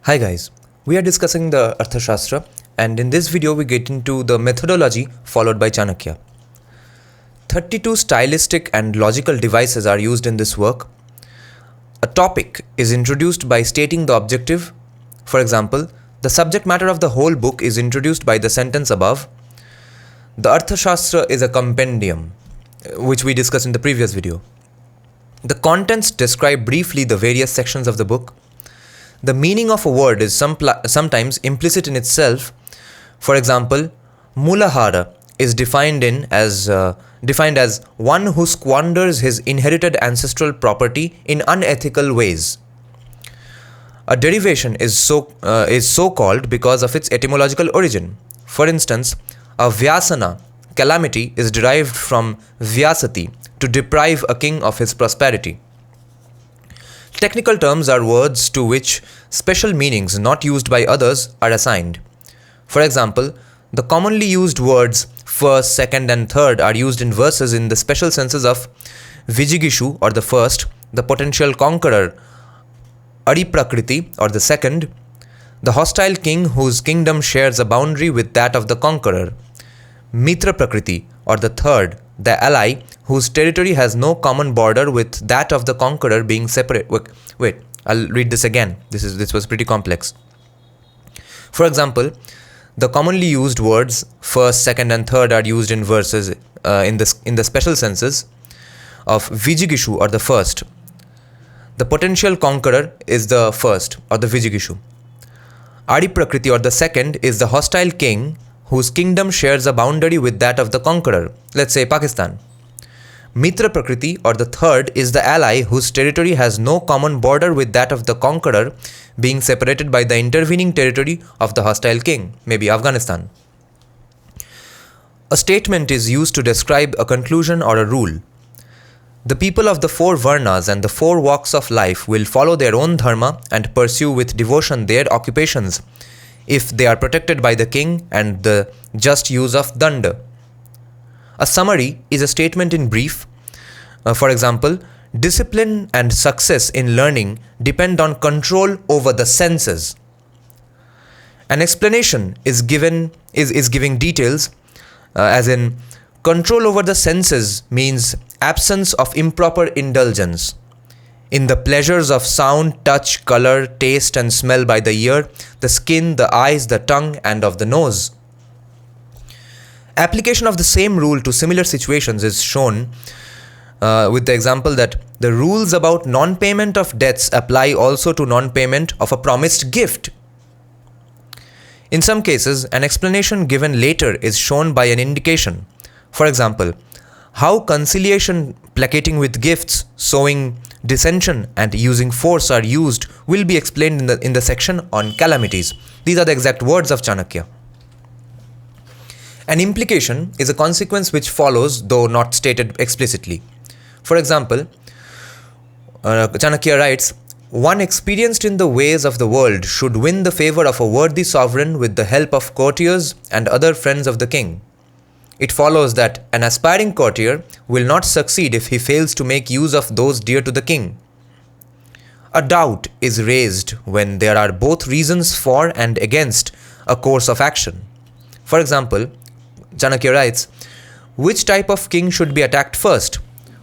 Hi guys, we are discussing the Arthashastra, and in this video we get into the methodology followed by Chanakya. 32 stylistic and logical devices are used in this work. A topic is introduced by stating the objective. For example, the subject matter of the whole book is introduced by the sentence above. The Arthashastra is a compendium, which we discussed in the previous video. The contents describe briefly the various sections of the book. The meaning of a word is sometimes implicit in itself. For example, mulahara is defined as one who squanders his inherited ancestral property in unethical ways. A derivation is so called because of its etymological origin. For instance, a vyasana, calamity, is derived from vyasati, to deprive a king of his prosperity. Technical terms are words to which special meanings not used by others are assigned. For example, the commonly used words first, second and third are used in verses in the special senses of Vijigishu or the first, the potential conqueror, Ariprakriti or the second, the hostile king whose kingdom shares a boundary with that of the conqueror, Mitra Prakriti or the third, the ally whose territory has no common border with that of the conqueror being separate. Wait, I'll read this again. This was pretty complex. For example, the commonly used words first, second and third are used in verses in the special senses of Vijigishu or the first. The potential conqueror is the first or the Vijigishu. Ariprakriti or the second is the hostile king whose kingdom shares a boundary with that of the conqueror, let's say Pakistan. Mitra Prakriti or the third is the ally whose territory has no common border with that of the conqueror, being separated by the intervening territory of the hostile king, maybe Afghanistan. A statement is used to describe a conclusion or a rule. The people of the four varnas and the four walks of life will follow their own dharma and pursue with devotion their occupations, if they are protected by the king and the just use of danda. A summary is a statement in brief. For example, discipline and success in learning depend on control over the senses. An explanation is giving details, as in control over the senses means absence of improper indulgence in the pleasures of sound, touch, color, taste and smell by the ear, the skin, the eyes, the tongue and of the nose. Application of the same rule to similar situations is shown with the example that the rules about non-payment of debts apply also to non-payment of a promised gift. In some cases, an explanation given later is shown by an indication. For example, how conciliation, placating with gifts, sowing dissension and using force are used will be explained in the section on calamities. These are the exact words of Chanakya. An implication is a consequence which follows, though not stated explicitly. For example, Chanakya writes, one experienced in the ways of the world should win the favor of a worthy sovereign with the help of courtiers and other friends of the king. It follows that an aspiring courtier will not succeed if he fails to make use of those dear to the king. A doubt is raised when there are both reasons for and against a course of action. For example, Chanakya writes, which type of king should be attacked first?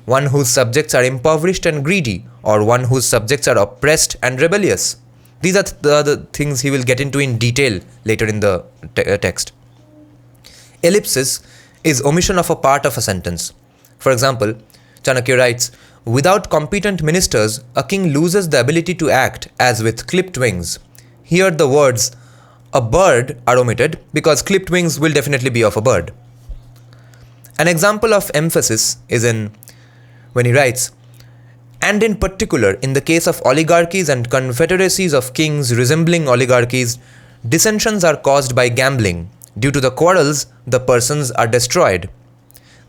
One whose subjects are impoverished and greedy, or one whose subjects are oppressed and rebellious? These are the things he will get into in detail later in the text. Ellipsis is omission of a part of a sentence. For example, Chanakya writes, without competent ministers, a king loses the ability to act as with clipped wings. Here the words a bird are omitted because clipped wings will definitely be of a bird. An example of emphasis is when he writes, and in particular in the case of oligarchies and confederacies of kings resembling oligarchies, dissensions are caused by gambling. Due to the quarrels, the persons are destroyed.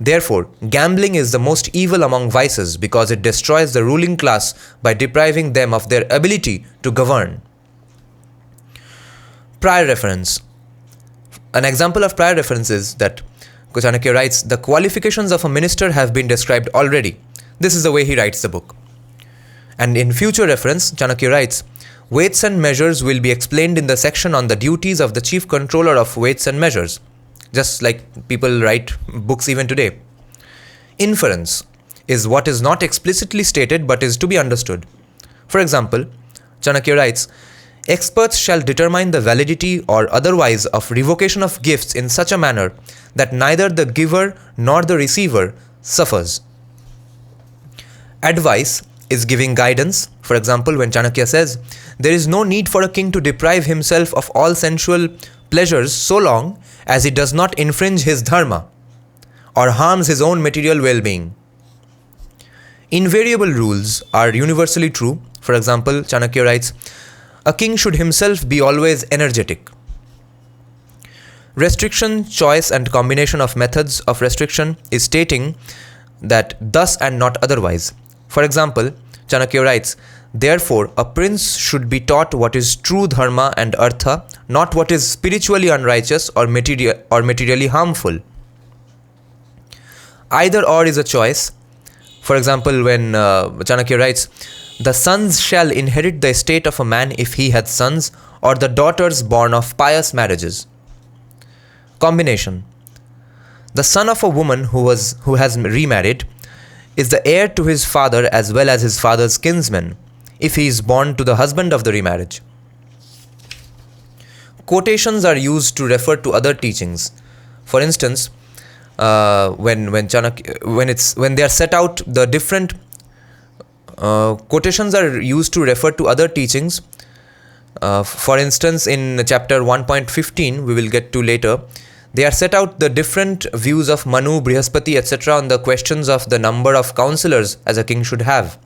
Therefore, gambling is the most evil among vices because it destroys the ruling class by depriving them of their ability to govern. Prior reference. An example of prior reference is that Chanakya writes, the qualifications of a minister have been described already. This is the way he writes the book. And in future reference, Chanakya writes, Weights and measures will be explained in the section on the duties of the chief controller of weights and measures, just like people write books even today. Inference is what is not explicitly stated but is to be understood. For example, Chanakya writes, experts shall determine the validity or otherwise of revocation of gifts in such a manner that neither the giver nor the receiver suffers. Advice is giving guidance. For example, when Chanakya says, there is no need for a king to deprive himself of all sensual pleasures so long as he does not infringe his dharma or harms his own material well-being. Invariable rules are universally true. For example, Chanakya writes, a king should himself be always energetic. Restriction, choice and combination of methods of restriction is stating that thus and not otherwise. For example, Chanakya writes, therefore, a prince should be taught what is true dharma and artha, not what is spiritually unrighteous or materially harmful. Either or is a choice. For example, when Chanakya writes, the sons shall inherit the estate of a man if he hath sons, or the daughters born of pious marriages. Combination. The son of a woman who has remarried is the heir to his father as well as his father's kinsmen, if he is born to the husband of the remarriage. Quotations are used to refer to other teachings. For instance, when they are set out, the different quotations are used to refer to other teachings. For instance, in chapter 1.15, we will get to later, they are set out the different views of Manu, Brihaspati, etc. on the questions of the number of counselors as a king should have.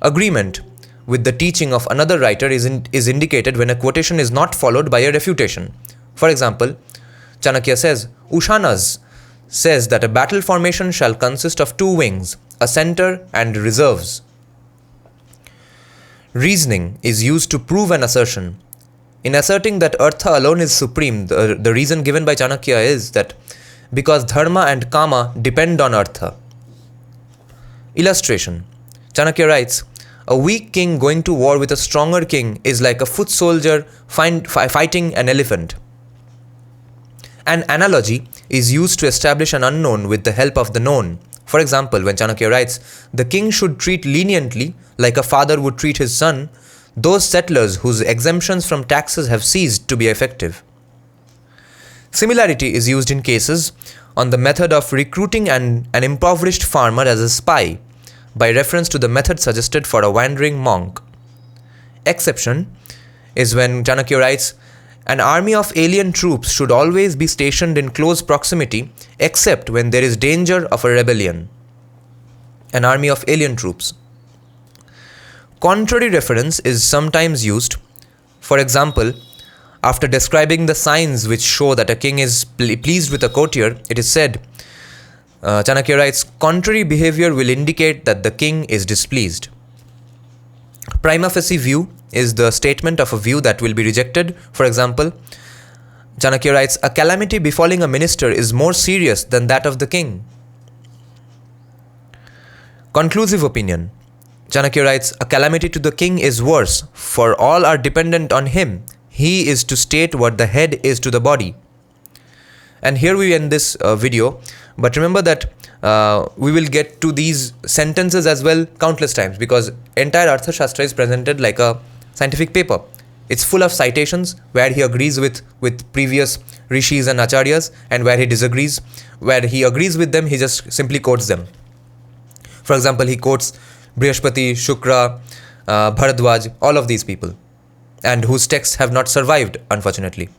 Agreement with the teaching of another writer is indicated when a quotation is not followed by a refutation. For example, Chanakya says, Ushanas says that a battle formation shall consist of two wings, a center and reserves. Reasoning is used to prove an assertion. In asserting that Artha alone is supreme, the reason given by Chanakya is that because Dharma and Kama depend on Artha. Illustration. Chanakya writes, a weak king going to war with a stronger king is like a foot soldier fighting an elephant. An analogy is used to establish an unknown with the help of the known. For example, when Chanakya writes, the king should treat leniently, like a father would treat his son, those settlers whose exemptions from taxes have ceased to be effective. Similarity is used in cases on the method of recruiting an impoverished farmer as a spy, by reference to the method suggested for a wandering monk. Exception is when Chanakya writes, an army of alien troops should always be stationed in close proximity except when there is danger of a rebellion. An army of alien troops. Contrary reference is sometimes used. For example, after describing the signs which show that a king is pleased with a courtier, it is said, Chanakya writes, contrary behavior will indicate that the king is displeased. Prima facie view is the statement of a view that will be rejected. For example, Chanakya writes, a calamity befalling a minister is more serious than that of the king. Conclusive opinion. Chanakya writes, a calamity to the king is worse, for all are dependent on him. He is to state what the head is to the body. And here we end this video. But remember that we will get to these sentences as well countless times, because entire Arthashastra is presented like a scientific paper. It's full of citations where he agrees with previous rishis and acharyas, and where he disagrees. Where he agrees with them, he just simply quotes them. For example, he quotes Brihaspati, Shukra, Bharadwaj, all of these people, and whose texts have not survived, unfortunately.